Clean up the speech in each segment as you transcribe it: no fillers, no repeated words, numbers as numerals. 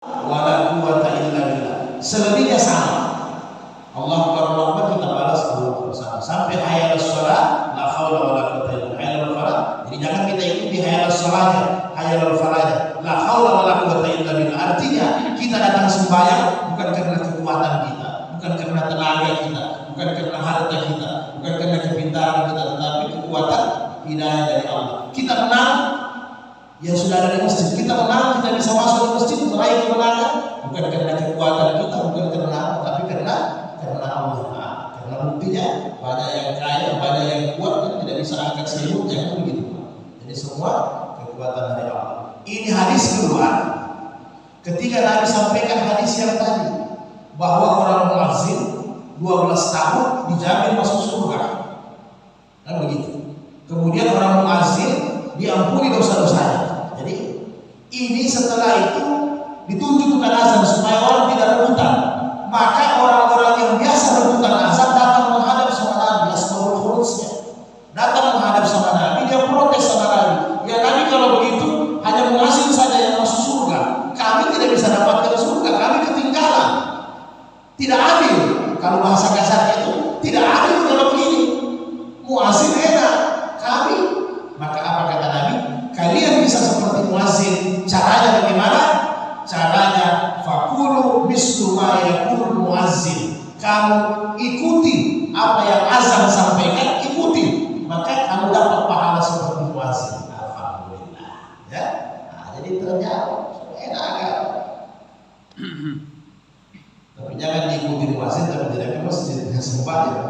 wala quwwata illa billah. Selebihnya sama. Allahu Akbar kita balas Allahu Akbar sampai hayya 'alas shalah la haula wala quwwata illa billah. Hayya 'alal falah. Jadi jangan kita ikuti hayya 'alas shalahnya, hayya 'alal falahnya. La haula wala quwwata illa billah. Artinya kita datang sembahyang bukan karena kekuatan kita, bukan karena tenaga kita, bukan karena harta kita, bukan karena kepintaran kita, tetapi kekuatan hidayah dari Allah. Kita menang yang sudah ada di masjid, kita menang, kita bisa masuk di masjid meraih kemenangan bukan karena kekuatan kita, bukan karena apa, tapi karena Allah. Karena buktinya banyak yang kaya, banyak yang kuat kan tidak bisa angkat selimut yang begitu. Jadi semua kekuatan dari Allah. Ini hadis kedua. Ketika Nabi sampaikan hadis yang tadi bahwa orang muazzin 12 tahun dijamin masuk surga, kan begitu. Kemudian orang muazzin diampuni dosa-dosanya. Jadi ini setelah itu ditunjukkan azan supaya orang tidak rebutan. Maka orang-orang yang biasa rebutan azan datang menghadap sama Nabi, asbabul khurujnya. Datang menghadap sama Nabi, dia protes sama Nabi. Ya Nabi, kalau begitu hanya muazzin saja yang masuk surga. Kami tidak bisa dapatkan surga, kami ketinggalan. Tidak adil. Kalau bahasa kasarnya itu tidak adil kalau begini. Muazzin enak, kami. Maka apa kata Nabi? Kalian bisa seperti muazzin. Caranya bagaimana? Caranya fakulu mislu ma yaqul muazzin. Kamu ikuti apa yang azan sampaikan, ikuti. Maka kamu dapat pahala seperti muazzin. Alhamdulillah. Ya. Nah, jadi terjawab. Enak agak. Tapi jangan diikuti muazzin tapi tidak ke masjid, sempat ya.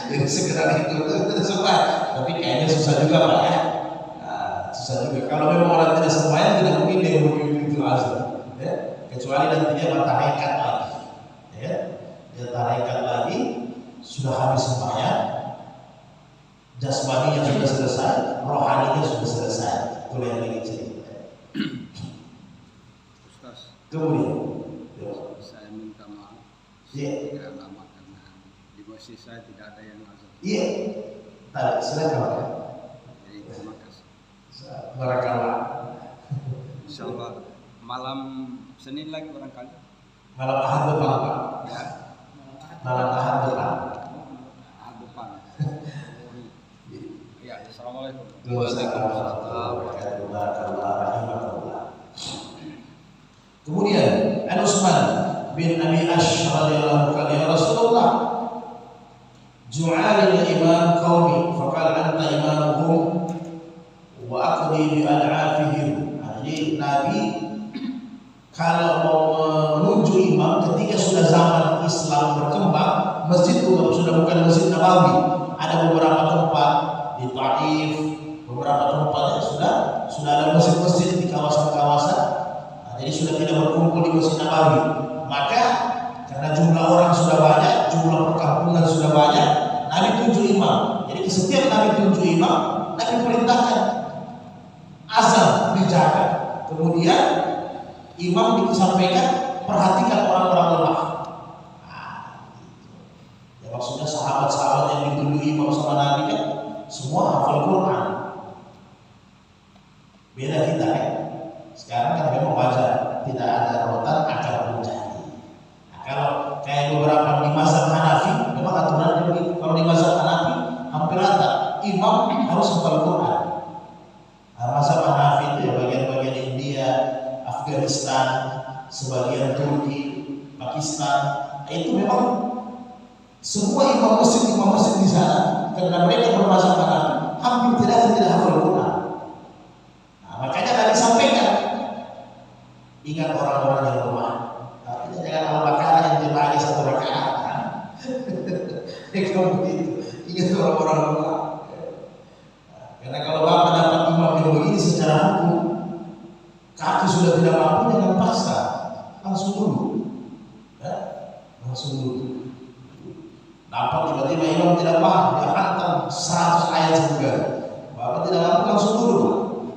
Jadi sekedar ikut itu sempat. Tapi kayaknya susah juga Pak ya. Susah juga. Kalau memang orang tidak sembahyang tidak mungkin dia mengikuti azan, ya. Kecuali nanti dia tarekat lagi, ya. Dia tarekat lagi sudah habis sembahyang, jasmaninya sudah selesai, rohaninya sudah selesai. Itu yang lagi cerita. Ustaz, kemudian saya minta maaf. Iya. Tidak lama karena di masjid saya tidak ada yang azan. Iya. Tadi silakan Pak. Jadi terima kasih. Barakallah. Insyaallah malam Senin lagi barangkali. Malam Ahad depan Pak. Ya. Malam Ahad depan. Ahad depan. Ya, assalamualaikum. Kemudian An Utsman bin Abi Ash radhiyallahu anhu, ya Rasulullah, ju'ala al-imam qaumi faqala anta imamuhum wa aqdi bi al-afihim. Jadi Nabi kalau mau menunjuk imam ketika sudah zaman Islam berkembang, masjid sudah bukan Masjid Nabawi, ada beberapa tempat di Taif, beberapa tempat yang sudah ada masjid-masjid di kawasan-kawasan. Jadi sudah tidak berkumpul di Masjid Nabawi. Maka karena jumlah orang sudah banyak, jumlah perkampungan sudah banyak, Nabi tunjuk imam. Jadi setiap Nabi tunjuk imam, Nabi perintahkan azan dijaga. Kemudian imam disampaikan, perhatikan orang-orang lemah. Ya maksudnya sahabat-sahabat yang ditunjuk imam sama Nabi kan semua hafal Quran. Beda kita kan. Sekarang kan memang wajar tidak ada rotan akan menjadi. Nah, kalau kayak beberapa di mazhab Hanafi, memang aturannya begitu. Kalau di mazhab Hanafi hampir rata imam harus hafal Quran. Nah, mazhab Hanafi itu ya bagian-bagian India, Afghanistan, sebagian Turki, Pakistan. Itu memang semua imam masjid di sana karena mereka bermazhab Hanafi hampir tidak hafal Quran. Nah, makanya tadi sampaikan, ingat orang-orang yang lemah. Artinya jangan Al-Baqarah yang dibagi satu rakaat. Kalau begitu, ingat orang-orang lemah. Karena kalau Bapak dapat imam yang begini secara hukum, kaki sudah tidak mampu, jangan paksa, langsung dulu. Ya? Langsung dulu. Dapat tiba-tiba imam tidak paham, dia hantam 100 ayat juga. Bapak tidak mampu, langsung dulu.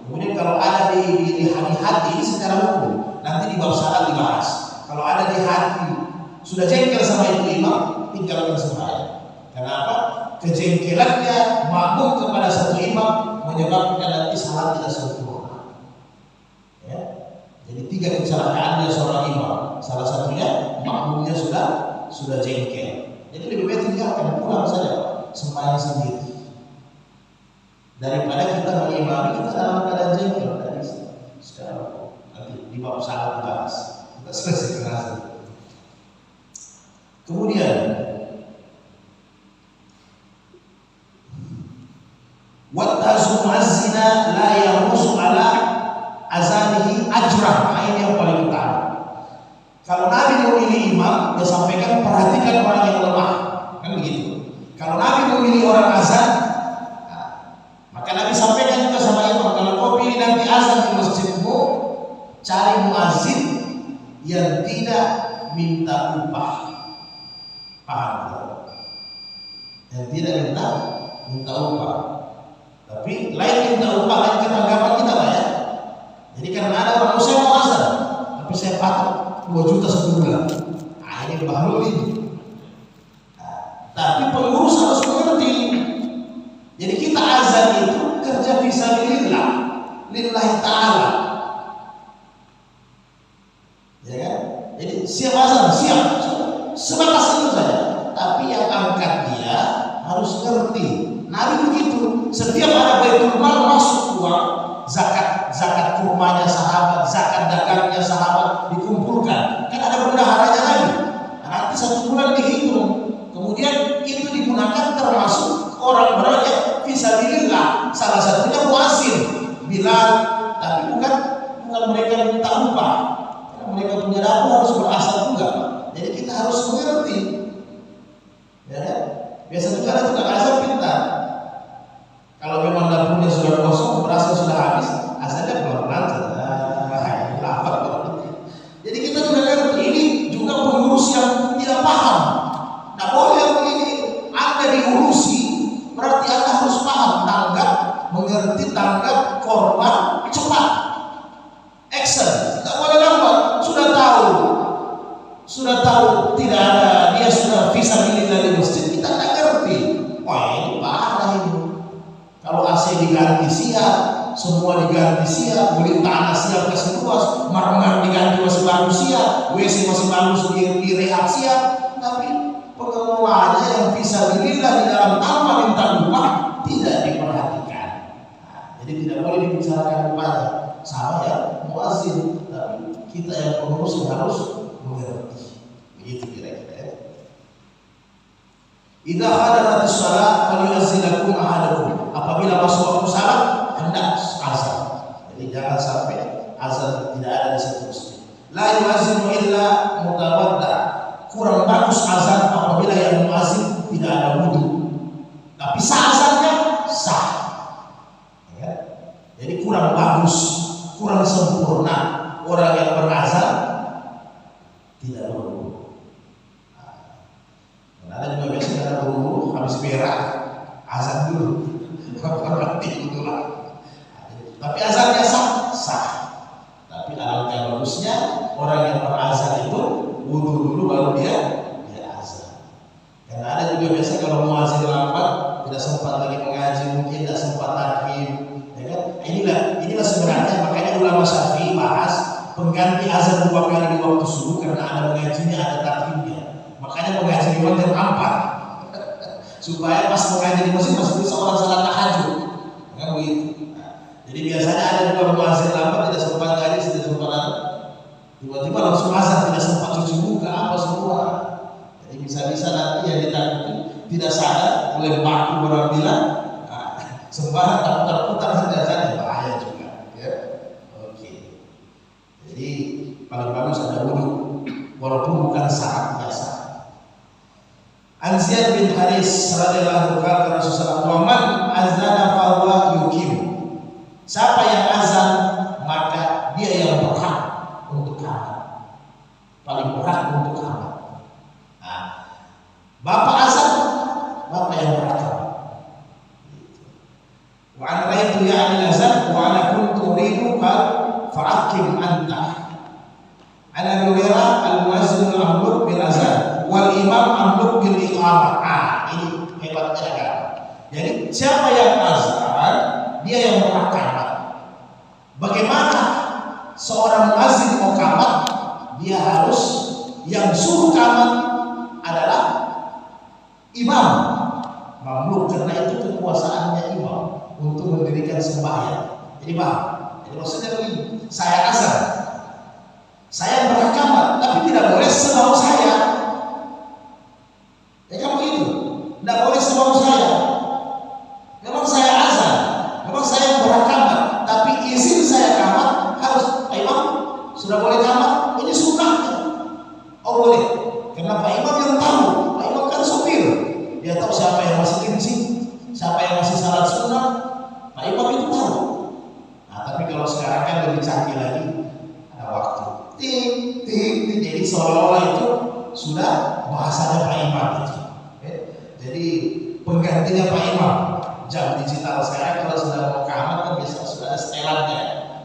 Kemudian kalau ada di hati ini secara hukum, nanti di bab syarat dibahas. Kalau ada di hati sudah jengkel sama itu imam, tinggalkan sembahyang. Kenapa? Kejengkelannya makmum kepada satu imam menyebabkan nanti salat tidak sempurna. Ya? Jadi 3 kecelakaan dia seorang imam, salah satunya makmumnya sudah jengkel. Jadi lebih baik tinggalkan, pulang saja, sembahyang sendiri. Daripada kita mengimami kita dalam keadaan jengkel tadi. Sekarang nanti di bab salat dibahas. Kita selesaikan hasil. Kemudian wattazu muazzina la yamusu ala azanihi ajran. Ini yang paling utama. Kalau Nabi memilih imam, dia sampaikan perhatikan orang yang lemah, kan begitu. Kalau Nabi memilih orang azan, maka Nabi sampaikan juga sama imam, kalau kau pilih nanti azan di masjidmu, cari muazzin yang tidak minta upah. Paham? Yang tidak minta upah. Tapi lain minta upah, lain ketanggapan kita Pak ya. Jadi karena ada orang saya mau azan, tapi saya patok 2 juta sebulan. Nah ini bahlul ini. Tapi pengurus harus mengerti. Jadi kita azan itu kerja fisabilillah, lillahi ta'ala. Ya kan? Jadi siap azan, siap. Sebatas itu saja. Tapi yang angkat dia harus ngerti. Nabi begitu. Setiap ada baitul mal masuk uang, zakat kurmanya sahabat, zakat dagangnya sahabat dikumpulkan. Kan ada bendaharanya lagi. Nanti 1 bulan dihitung. Kemudian itu digunakan termasuk orang-orang yang fisabilillah. Salah satunya muazzin, Bilal. Tapi bukan mereka minta upah. Karena mereka punya dapur harus berasal juga. Jadi kita harus mengerti. Ya, biasa juga ada tukang azan pintar. Kalau memang dapurnya sudah kosong, berasnya sudah habis, azannya pelan-pelan saja. Jadi kita juga ngerti. Ini juga pengurus yang tidak paham. Nah boleh begini, Anda diurusi, berarti Anda harus paham tanggap, mengerti tanggap, korban, cepat, action, tidak boleh lambat. Sudah tahu tidak ada, dia sudah fisabilillah di masjid, kita tidak ngerti. Wah ini parah ini. Kalau AC diganti siap, semua diganti siap, beli tanah siap kasih luas, marmer diganti masih bagus siap, WC masih bagus direhab siap, tapi pengelolanya yang fisabilillah di dalam tanpa minta upah tidak diperhatikan. Nah, jadi tidak boleh dibicarakan upahnya. Sama ya muazzin, tapi kita yang pengurus harus mengerti. Begitu kira-kira ya. Idza hadaratis shalah falyu'azzilakum ahadukum. Apabila masuk waktu salat hendak azan. Jadi jangan sampai azan tidak ada di satu masjid. La yu'azzinu illa mutawadda. Kurang bagus azan apabila yang muazzin tidak ada wudu. Tapi sah azannya sah. Ya. Jadi kurang bagus, kurang sempurna orang yang berazan tidak berwudu. Ada juga biasanya ada berwudu habis berak azan dulu. Tapi azannya sah. Tapi alangkah bagusnya orang yang berazan itu wudu dulu baru dia azan. Karena ada juga biasa kalau muazzin lambat tidak sempat lagi mengaji, mungkin tidak sempat takhim, ya kan? Inilah sebenarnya makanya ulama Syafi'i bahas pengganti azan 2 kali di waktu subuh karena ada mengajinya, ada takhimnya. Makanya mengaji di jam 4 supaya pas mengaji di masjid masih bisa orang salat tahajud. Kan begitu. Jadi biasanya ada juga muazzin lambat tidak sempat ngaji, tidak sempat tiba-tiba langsung azan, tidak sempat cuci muka apa semua. Jadi bisa-bisa nanti yang ditakuti tidak sadar oleh baku orang bilang sembarang putar-putar saja bahaya juga. Ya. Oke. Jadi paling bagus ada wudu walaupun bukan syarat biasa. An Ziyad bin Haris radhiyallahu anhu kata Rasulullah, "Wa man azana fa huwa yuqim." Siapa yang azan maka dia yang berhak untuk amal. Paling berhak untuk amal. Nah, bapak azan, bapak yang berhak. Wa ana raitu ya'ni azan wa ana kuntu uridu fa'akim anta. Ana Hurairah al-muazzin al-amr bil azan wal imam amr bil iqamah. Ini hebatnya kan. Jadi siapa yang azan dia yang berhak. Bagaimana seorang muazzin mau qamat disuruh kamat adalah imam mamluk, karena itu kekuasaannya imam untuk mendirikan sembahyang. Jadi paham? Jadi maksudnya begini, saya azan, saya berakamat, tapi tidak boleh semau saya. Ya kan begitu? Tidak boleh semau saya. Memang saya azan, memang saya berakamat, tapi izin saya kamat harus Pak Imam sudah boleh kamat. Ini sunnahnya. Oh boleh, karena Pak Imam yang tahu. Pak Imam kan sopir, dia tahu siapa yang masih kencing, siapa yang masih salat sunnah. Pak Imam itu tahu. Nah, tapi kalau sekarang kan lebih canggih lagi, ada waktu. Tik, tik, tik. Jadi seolah-olah itu sudah bahasanya Pak Imam itu. Jadi penggantinya Pak Imam. Jam digital sekarang kalau sudah mau kamat kan biasa sudah ada setelannya.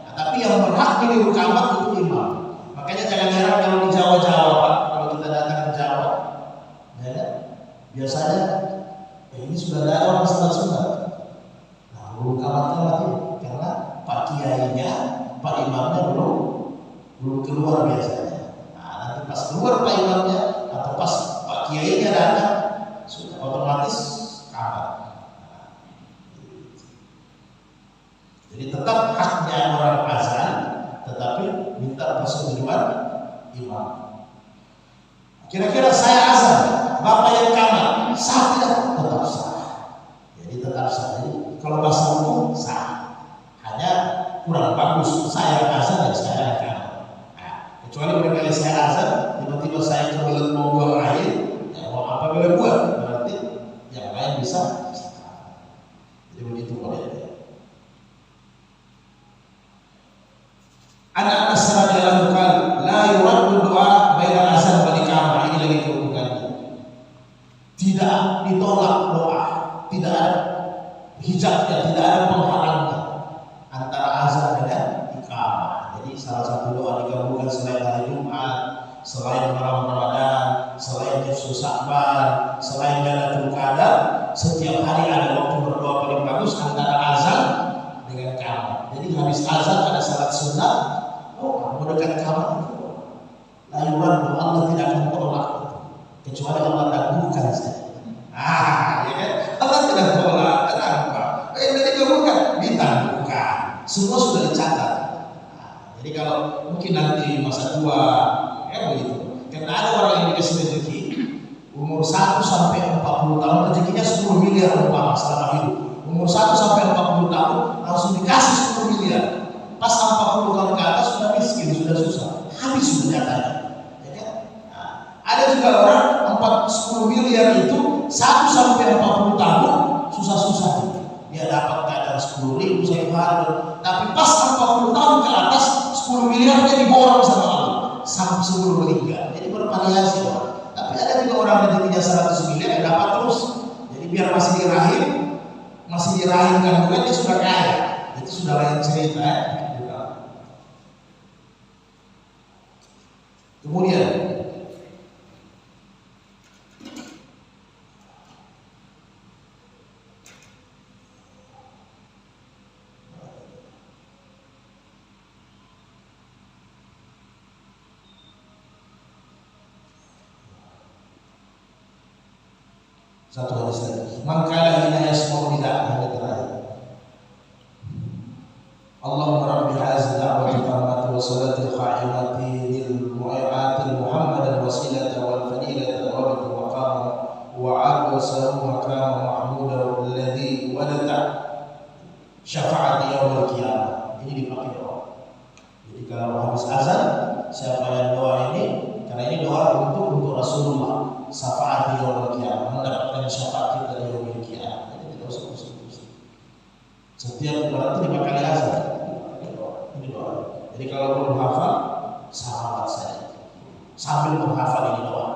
Nah, tapi yang berhak meniru kamat itu imam. Makanya jangan heran kalau di Jawa-Jawa Pak, kalau kita datang ke Jawa, ya, biasanya ini sudah ada orang salat sunat. Nah, belum kamatnya lagi karena Pak Kiainya, Pak Imamnya belum keluar biasanya. Nah, nanti pas keluar Pak Imamnya atau pas Pak Kiainya datang, sudah otomatis kamat. Jadi tetap haknya orang azan, tetapi minta persetujuan imam. Kira-kira saya azan, Bapak yang kamat, sah tidak? Tetap sah. Jadi tetap sah. Jadi kalau bahasa hukum sah. Hanya kurang bagus saya azan dan saya yang kamat. Nah, kecuali berkali saya azan, tiba-tiba saya kebelet mau buang air, ya mau apa boleh buat, berarti yang lain bisa. Jadi begitu boleh. Anak Anas radhiyallahu anhu la yuraddu doa baina azan wal iqamah. Ini lagi keunggulannya. Tidak ditolak doa, tidak ada hijabnya, tidak ada penghalangnya antara azan dan iqamah. Jadi salah satu doa dikabulkan selain hari Jumat, selain malam Ramadan, selain Nisfu Sya'ban, selain Lailatul Qadar, setiap hari ada waktu berdoa paling bagus antara azan dengan iqamah. Jadi habis azan ada salat sunat, mendekat kamar itu layuran Allah tidak akan tolak kecuali Allah dahulukan saja. Ya kan? Allah tidak tolak. Kenapa? Dari dahulukan ditangguhkan. Semua sudah dicatat. Jadi kalau mungkin nanti masa tua, ya begitu. Karena ada orang yang dikasih rezeki umur 1 sampai 40 tahun rezekinya 10 miliar umpama selama hidup. Umur 1 sampai 40 tahun langsung dikasih 10 miliar. Pas 40 tahun ke atas sudah miskin, sudah susah, habis sudah jatahnya. Ya kan? Nah, ada juga orang 10 miliar itu 1 sampai 40 tahun susah-susah. Dia dapat kadang 10.000 satu hari, tapi pas 40 tahun ke atas 10 miliarnya diborong sama Allah sampai sebelum meninggal. Jadi bervariasi orang. Tapi ada juga orang rezekinya 100 miliar yang dapat terus. Jadi biar masih dirahim kandungan dia sudah kaya. Itu sudah lain cerita. Kemudian satu hadis lagi. Mangkala hina yasma'u nida, yang terakhir. Allahumma rabbi hazihi da'wati tammati wa salatil qa'imati lil mu'ayati Muhammadan wasilata wal fadilata wa rabbi maqama wa abasahu makrama mahmuda alladhi wadata syafa'ati yawmal qiyamah. Ini dipakai doa. Jadi kalau habis azan, siapa yang doa ini, karena ini doa untuk Rasulullah, syafa'ati yawmal qiyamah, mendapatkan syafaat kita di yawmal qiyamah. Jadi tidak usah pusing-pusing. Setiap berarti 5 kali azan. Ini doa. Jadi kalau belum hafal, salawat saja. Sambil menghafal ini doa.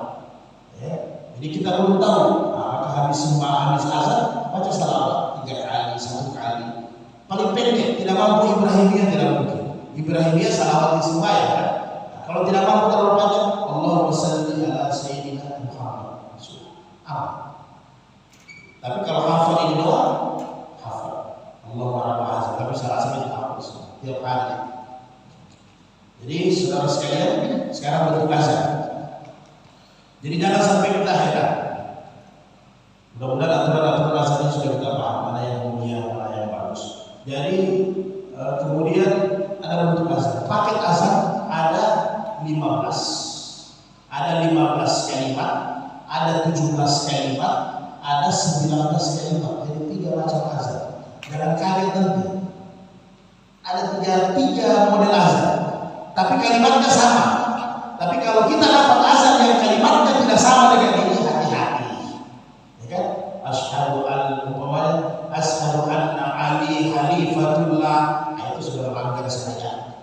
Ya. Jadi kita belum tahu apakah habis azan baca salawat 3 kali, 1 kali. Paling pendek, tidak mampu Ibrahimiyah tidak mungkin. Ibrahimiyah salawat di sembahyang kan. Nah, kalau tidak mampu terlalu panjang, Allahumma shalli ala sayyidina Muhammad. Tapi kalau hafal ini doa, hafal. Allahumma rabb azza, tapi salah satu hafal semua tiap hari. Jadi saudara sekalian, sekarang bentuk azan. Jadi jangan sampai kita heran. Mudah-mudahan aturan-aturan azan ini sudah kita paham, mana yang mulia, mana yang bagus. Jadi kemudian ada bentuk azan. Paket azan ada 15. Ada 15 kalimat, ada 17 kalimat, ada 19 kalimat. Jadi 3 macam azan. Jangan kaget nanti. Ada tiga model azan, tapi kalimatnya sama. Tapi kalau kita dapat azan yang kalimatnya tidak sama dengan ini, hati-hati. Ya kan? Asyhadu anna Ali Khalifatullah. Nah, itu sudah melanggar syariat.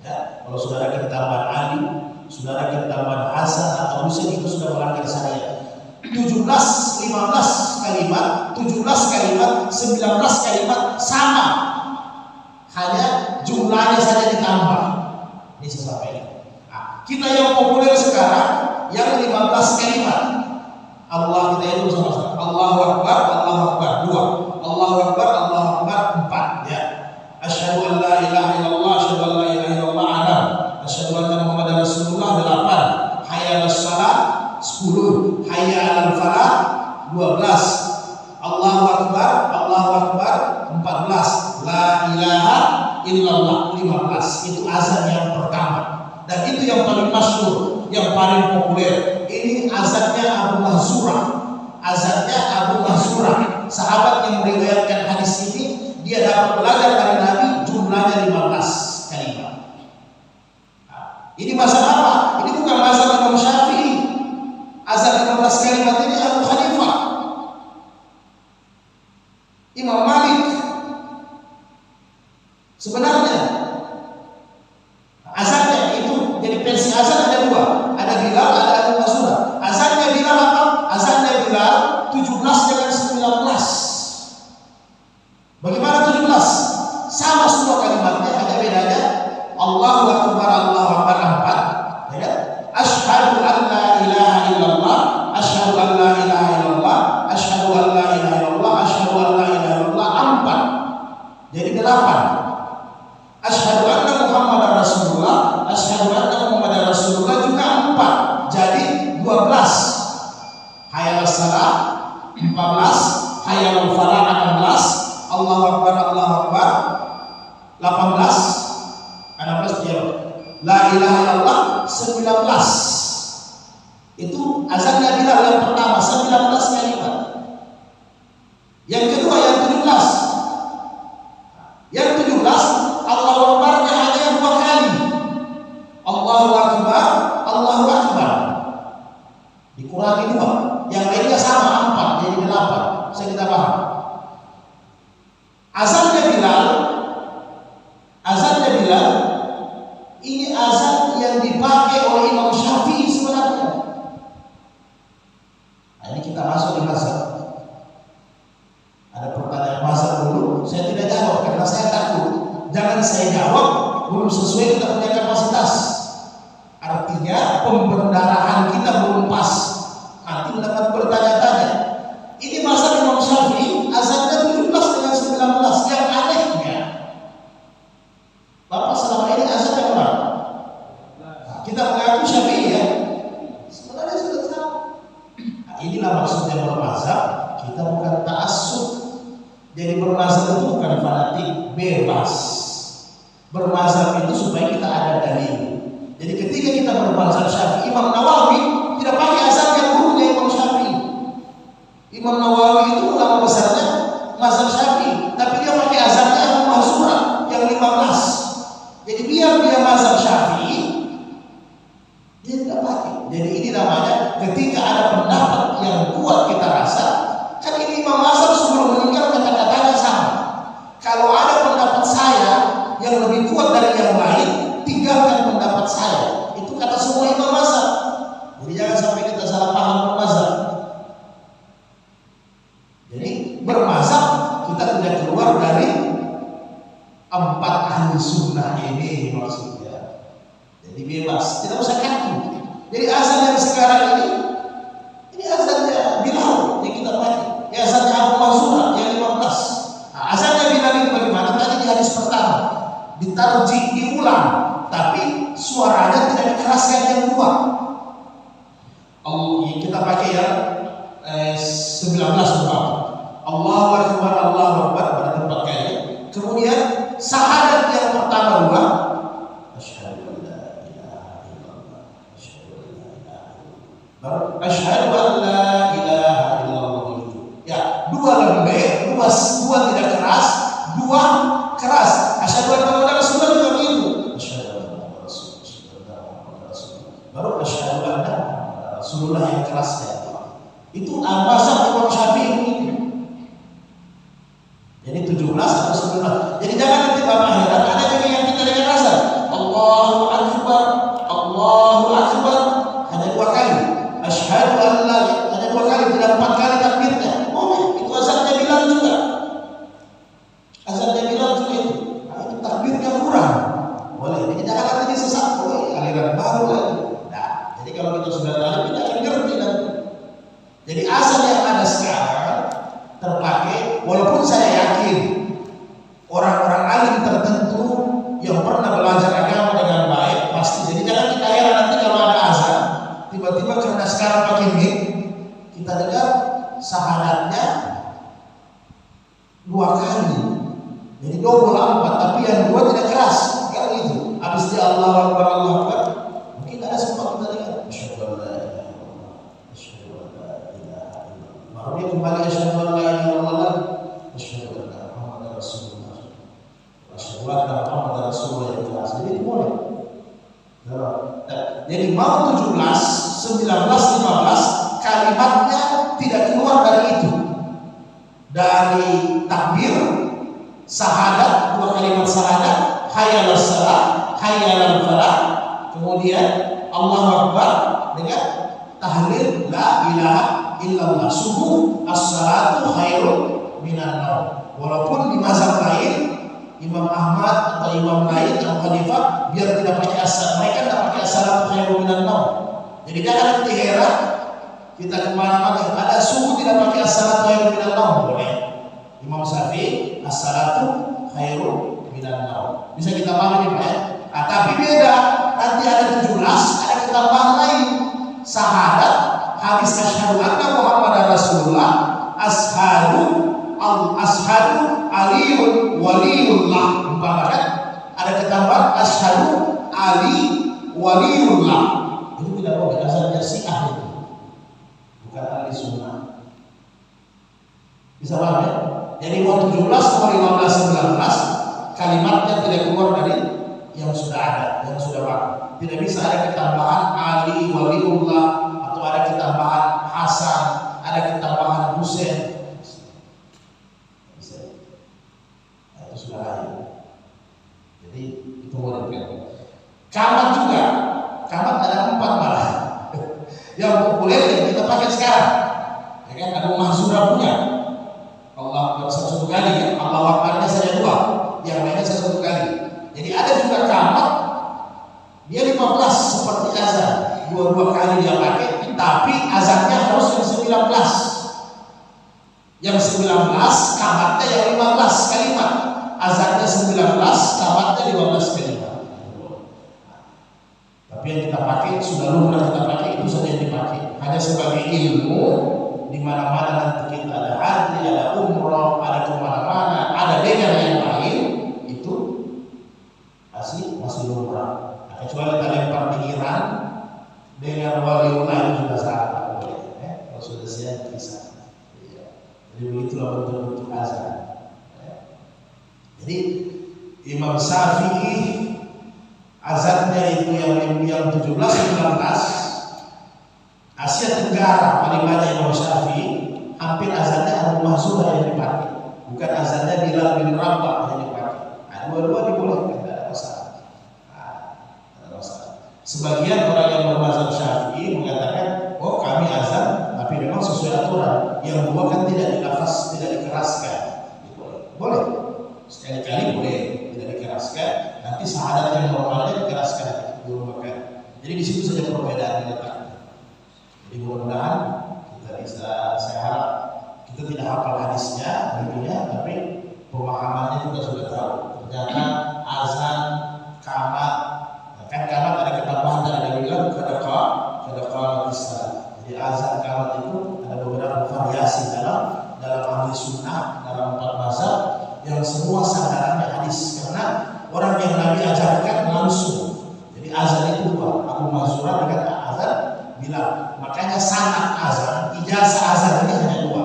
Ya, kalau saudara kita tambah Ali, saudara kita tambah Hasan atau Husain, itu sudah melanggar syariat. 17, 15 kalimat, 17 kalimat, 19 kalimat sama. Hanya jumlahnya saja ditambah. Ini saya sampaikan. Nah, kita yang populer sekarang yang 15 kalimat. Allah kita itu sama-sama. Allahu Akbar, Allahu Akbar 2. Allahu Akbar, Allahu Akbar 4. Ya. Asyhadu an la ilaha illallah, asyhadu an la ilaha illallah 6. Asyhadu anna Muhammadar Rasulullah 8. Hayya 'alas shalah 10. Hayya 'alal falah 12. Allahu Akbar, Allahu Akbar 14. La ilaha illallah 15. Itu azan yang pertama. Dan itu yang paling masyhur, yang paling populer. Ini azannya Abu Mahzurah. Azannya Abu Mahzurah. Sahabat yang meriwayatkan hadis ini, dia dapat belajar dari Nabi, jumlahnya 15 kalimat. Nah, ini mazhab apa? Ini bukan mazhab Imam Syafi'i. Azan 15 kalimat ini Abu Hanifah, Imam Malik. Sebenarnya azannya itu, jadi versi azan ada 2, ada Bilal, ada Abu Mahzurah. Azannya Bilal apa? Azannya Bilal 17 dengan 19. Bagaimana 17? Sama semua kalimatnya, hanya bedanya Allahu Akbar, Allahu Akbar 4, ya. Asyhadu an la ilaha illallah, asyhadu an la ilaha illallah, asyhadu an la ilaha illallah, asyhadu an la ilaha illallah 4. Jadi 8. Asyhadu anna Muhammadar Rasulullah, asyhadu anna Muhammadar Rasulullah juga 4. Jadi 12. Hayya 'alas shalah 14, hayya 'alal falah 16, Allahu Akbar, Allahu Akbar 18, 16 dia. La ilaha illallah 19. Itu azannya Bilal yang pertama 19 kalimat. Yang kedua yang 17. Yang 17 Allahu Akbarnya hanya 2 kali. Allahu Akbar, Allahu Akbar. Dikurangi 2. Yang lainnya sama 4, jadi 8. Saya kita paham. Azannya Bilal, ini azan yang dipakai oleh Imam Syafi'i sebenarnya. Nah, ini kita masuk di mazhab. Ada pertanyaan mazhab dulu, saya tidak jawab karena saya takut. Jangan saya jawab belum sesuai kita punya kapasitas. Artinya pembenaran kita belum pas. Nanti mendapat bertanya-tanya. Ini mazhab Imam Syafi'i, azannya 17 dengan 19. Yang anehnya, Bapak selama ini azan yang berapa? Nah, kita mengaku Syafi'i ya. Sebenarnya sudah tahu. Nah, inilah maksudnya bermazhab. Kita bukan ta'assub. Jadi bermazhab itu bukan fanatik, bebas. Bermazhab itu supaya kita ada dalil. Jadi ketika kita bermazhab Syafi'i, Imam Nawawi tidak pakai azan yang gurunya Imam Syafi'i. Imam Nawawi itu ulama besarnya mazhab Syafi'i, tapi dia pakai azannya Abu Mahzurah yang 15. Jadi biar dia mazhab Syafi'i, dia tidak pakai. Jadi ini namanya ketika ada pendapat yang kuat kita rasa, kan ini Imam mazhab sebelum meninggal kata-katanya sama. Kalau ada pendapat saya yang lebih kuat dari yang lain, tinggalkan pendapat saya. Itu kata semua imam mazhab. Jadi jangan sampai kita salah paham bermazhab. Jadi bermazhab kita tidak keluar dari 4 ahli sunnah ini maksudnya. Jadi bebas, tidak usah kaku. Jadi azan yang sekarang ini azannya Bilal yang kita pakai. Ini azannya Abu Mahzurah yang 15. Nah, azannya Bilal itu bagaimana? Tadi di hadis pertama ditarjih, diulang, tapi suaranya tidak dikeraskan yang kuat. Kita pakai yang 19 berapa? Allahu Akbar, Allahu Akbar pada tempat kali. Kemudian syahadat yang pertama dua, asyhadu an la ilaha illallah, asyhadu an la ilaha illallah itu. Ya, dua lembek, dua tidak keras, dua keras. Asyhadu anna Muhammadar Rasulullah juga begitu. Asyhadu anna Muhammadar Rasulullah. Baru asyhadu anna Rasulullah yang kerasnya. Itu mazhab Imam Syafi'i ini. Jadi 17 atau 19. Jadi jangan nanti Bapak heran, ada juga yang kita dengan rasa Allahu Akbar, Allahu Akbar hanya 2 kali. Asyhadu an la hanya 2 kali, tidak 4 kali takbirnya. Oh, itu azannya Bilal juga. Azannya Bilal juga itu. Nah, itu takbirnya kurang. Boleh. Jadi jangan nanti disesat. Oh, aliran baru lagi. Nah, jadi kalau kita sudah tahu, kita akan ngerti nanti. Jadi azan yang ada sekarang terpakai, walaupun saya yakin orang-orang alim tertentu yang pernah belajar agama dengan baik pasti. Jadi jangan kita heran nanti kalau ada azan tiba-tiba karena sekarang pakai mic kita dengar syahadatnya 2 kali, jadi 24, tapi yang 2 tidak keras kan gitu. Habis dia Allahu Akbar, Allahu Akbar, mungkin ada sempat kita dengar asyhadu an la ilaha illallah, asyhadu an la ilaha illallah, baru dia kembali asyhadu an la ilaha illallah, asyhadu anna Muhammadar Rasulullah, asyhadu anna Muhammadar Rasulullah yang keras. Jadi itu boleh. Jadi mau 17, 19, 15 kalimatnya tidak keluar dari itu. Dari takbir, syahadat, 2 kalimat syahadat, hayya 'alas shalah, hayya 'alal falah, kemudian Allahu Akbar dengan tahlil la ilaha illallah, subuh as-salatu khairun minan naum. Walaupun di mazhab lain Imam Ahmad atau imam lain Abu Hanifah biar tidak pakai asal, mereka tidak pakai as-salatu khairun minan naum. Jadi jangan nanti heran kita kemana-mana ada subuh tidak pakai as-salatu khairun minan naum, boleh. Imam Syafi'i as-salatu khairun minan naum. Bisa kita pahami Pak ya? Nah, tapi beda, nanti ada 17, ada ketambahan lain. Syahadat, hadis asyhadu anna Muhammadar Rasulullah, ashadu aliyun waliyullah. Umpama kan ada ketambahan asyhadu ali waliyullah. Itu tidak boleh, azannya Syiah itu. Bukan ahli sunnah. Bisa paham ya? Jadi mau 17, mau 15, 19 kalimatnya tidak keluar dari yang sudah ada, yang sudah waktu. Tidak bisa ada ketambahan Ali waliullah atau ada ketambahan Hasan, ada ketambahan Husain. Bisa. Nah, itu sudah lain. Jadi itu boleh. Kamat juga, kamat ada 4 malah. Yang populer yang kita pakai sekarang, ya kan, ada Mahzura punya. Allah Akbar 1 kali ya, Allah Akbarnya saja 2, yang lainnya 1 kali. Jadi ada juga kamat dia 15 seperti azan, 2 kali dia pakai, tapi azannya harus yang 19. Yang 19 kamatnya yang 15 kalimat, azannya 19, kamatnya 15 kalimat. Tapi yang kita pakai sudah lumrah kita pakai, itu saja yang dipakai. Hanya sebagai ilmu, di mana-mana nanti kita ada haji, ada umroh, ada kemana-mana, ada dengan yang lain, itu masih lumrah. Nah, kecuali kita lempar di Iran dengan waliullah itu sudah salah, boleh. Kalau sudah siap bisa. Jadi begitulah bentuk-bentuk azan. Jadi Imam Syafi'i azannya itu yang 17, 19. Asia Tenggara paling banyak Imam Syafi'i, hampir azannya Abu Mahzura yang dipakai, bukan azannya Bilal bin Rabah yang dipakai. Nah, dua-dua dibolehkan, tidak ada masalah. Sebagian orang yang bermazhab Syafi'i mengatakan, oh kami azan, tapi memang sesuai aturan. Yang 2 kan tidak dilafaz, tidak dikeraskan. Boleh, sekali-kali boleh tidak dikeraskan. Nanti syahadat yang normalnya dikeraskan 2 kali. Jadi di situ saja perbedaan diletakkan. Jadi mudah-mudahan kita bisa, saya harap kita tidak hafal hadisnya, tentunya, tapi pemahamannya juga sudah tahu. Ternyata azan, kamat, kan kamat ada ketambahan dari Nabi bilang kadaqah bisa. Jadi azan kamat itu ada beberapa variasi dalam ahli sunnah, dalam empat mazhab yang semua sandarannya hadis, karena orang yang Nabi ajarkan langsung. Jadi azan itu dua, Abu Mansur dengan azan bilang. Makanya sanad azan, ijazah azan ini hanya dua,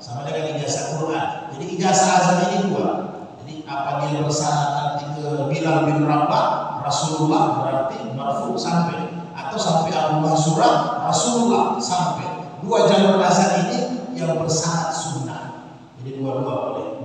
sama dengan ijazah Quran. Jadi ijazah azan ini dua. Jadi apa dia bersanad nanti ke Bilal bin Rabah, Rasulullah berarti marfu sampai, atau sampai Abu Mansur Rasulullah sampai. Dua jalur azan ini yang bersanad sunnah. Jadi dua-dua boleh.